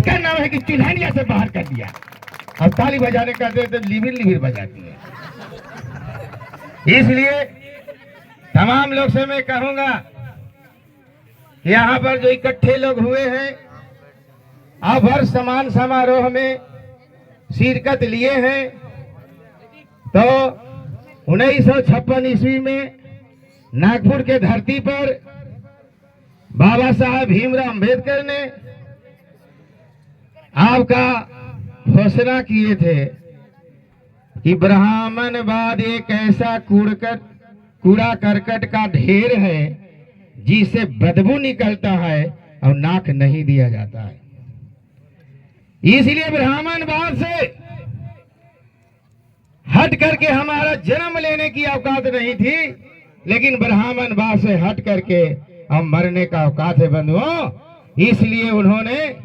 इसका नाम है कि चिल्हानिया से बाहर कर दिया। अब ताली बजाने का दे तो लिबिर लिबिर बजाती है। इसलिए तमाम लोग से मैं कहूंगा, यहाँ पर जो इकट्ठे लोग हुए हैं, आप हर समान समारोह में शिरकत लिए हैं। तो 1956 ईस्वी में नागपुर के धरती पर बाबा साहब भीमराव अंबेडकर ने आपका घोषणा किए थे कि ब्राह्मणवाद एक ऐसा कूड़ा करकट का ढेर है जिससे बदबू निकलता है और नाक नहीं दिया जाता है। इसलिए ब्राह्मणवाद से हट करके हमारा जन्म लेने की औकात नहीं थी, लेकिन ब्राह्मणवाद से हट करके हम मरने का औकात है बंधुओं। इसलिए उन्होंने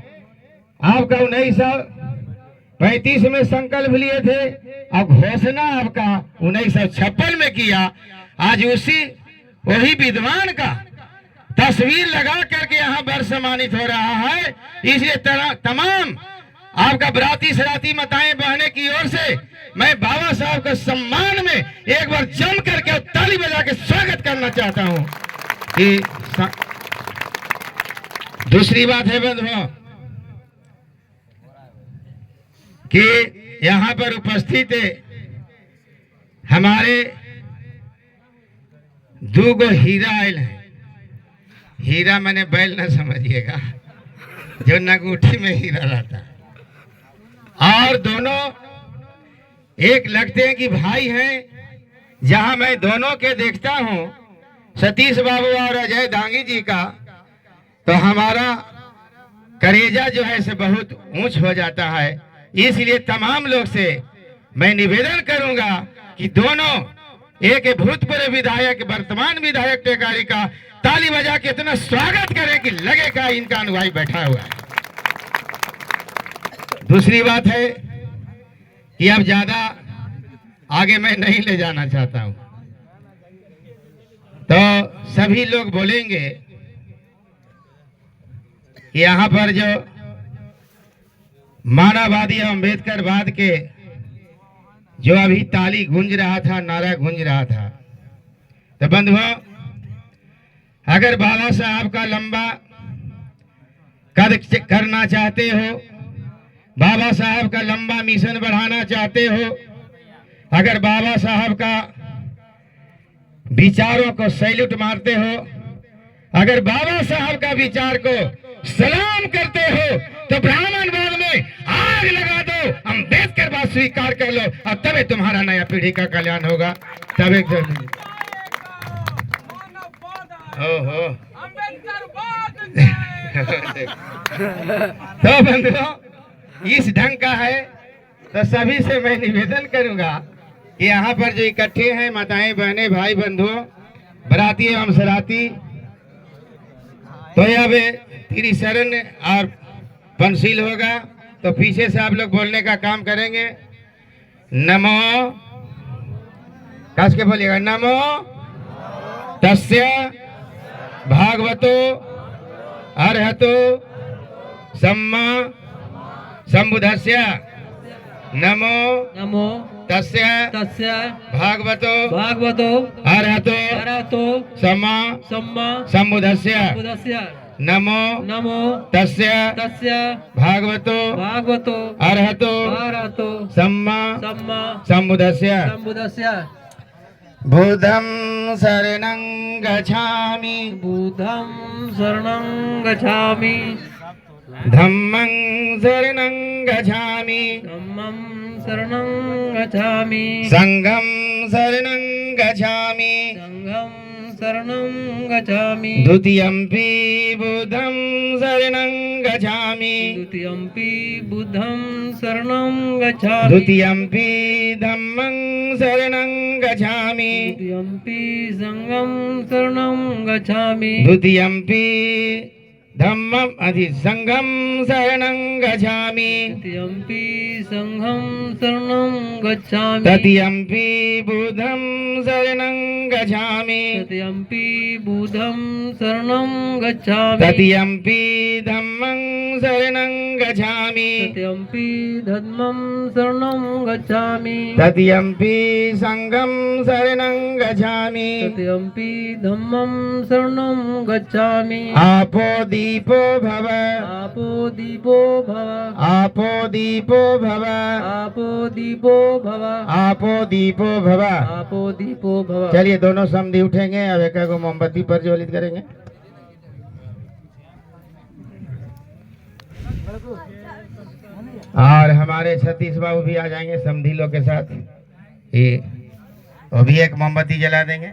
आपका 1935 में संकल्प लिए थे और घोषणा आपका 1956 में किया। आज वही विद्वान का तस्वीर लगा करके यहाँ पर सम्मानित हो रहा है। इसलिए तमाम आपका बराती सराती माताएं बहने की ओर से मैं बाबा साहब के सम्मान में एक बार जम करके ताली बजा के स्वागत करना चाहता हूँ। कि दूसरी बात है बंधुओं कि यहाँ पर उपस्थित हमारे दो गो हीरा आयल है। हीरा मैंने बैल न समझिएगा, जो नगूठी में हीरा रहता है। और दोनों एक लगते हैं कि भाई हैं। जहां मैं दोनों के देखता हूं, सतीश बाबू और अजय दांगी जी का, तो हमारा करेजा जो है से बहुत ऊंच हो जाता है। इसलिए तमाम लोग से मैं निवेदन करूंगा कि दोनों, एक भूतपूर्व विधायक वर्तमान विधायक टेकारी का ताली बजा के इतना स्वागत करें कि लगेगा इनका अनुयायी बैठा हुआ है। दूसरी बात है कि अब ज्यादा आगे मैं नहीं ले जाना चाहता हूं, तो सभी लोग बोलेंगे कि यहाँ पर जो मानववादी अम्बेडकरवाद के जो अभी ताली गूंज रहा था, नारा गूंज रहा था, तो बंधुओं अगर बाबा साहब का लंबा कद करना चाहते हो, बाबा साहब का लंबा मिशन बढ़ाना चाहते हो, अगर बाबा साहब का विचारों को सैल्यूट मारते हो, अगर बाबा साहब का विचार को सलाम करते हो, तो ब्राह्मणवाद में आग लगा दो, अम्बेडकरवाद स्वीकार कर लो, और तभी तुम्हारा नया पीढ़ी का कल्याण होगा। तभी ओहो तो बंधुओं इस ढंग का है। तो सभी से मैं निवेदन करूंगा कि यहाँ पर जो इकट्ठे हैं माताएं बहनें भाई बंधुओं, बराती एवं सराती, तो अब त्रिशरण और पंचशील होगा। तो पीछे से आप लोग बोलने का काम करेंगे। नमो, कस के बोलिएगा, नमो तस्य भागवतो अर्हतो सम्मा संबुद्धस्य नमो नमो तस्य भागवतो अर्हतो सम्मा संबुद्धस्य नमो तस्य भागवतो अर्हतो सम्मा संबुद्धस्य बुद्धं शरणं गच्छामि धम्मं शरणं गच्छामि संघं शरणं गच्छामि द्वितीयंपि बुद्धं शरणं गच्छामि द्वितीयंपि धम्मं शरणं गच्छामि द्वितीयंपि धम्मं अधि संघं शरणं गच्छामि तृतीयंपि बुद्धं शरणं गच्छामि तृतीयंपि धम्मं शरणं गच्छामि तत्यंपि धम्मं शरणं गच्छामि तत्यंपि संघं शरणं गच्छामि तत्यंपि धम्मं शरणं गच्छामि आपो दीपो भव आपो दीपो भव आपो दीपो भव आपो दीपो भव आपो दीपो भव। आपो दीपो भव। चलिए दोनों समधी उठेंगे, अब एक को मोमबत्ती प्रज्वलित करेंगे। और हमारे सतीश बाबू भी आ जाएंगे समधी लोग के साथ, ये वो भी एक मोमबत्ती जला देंगे।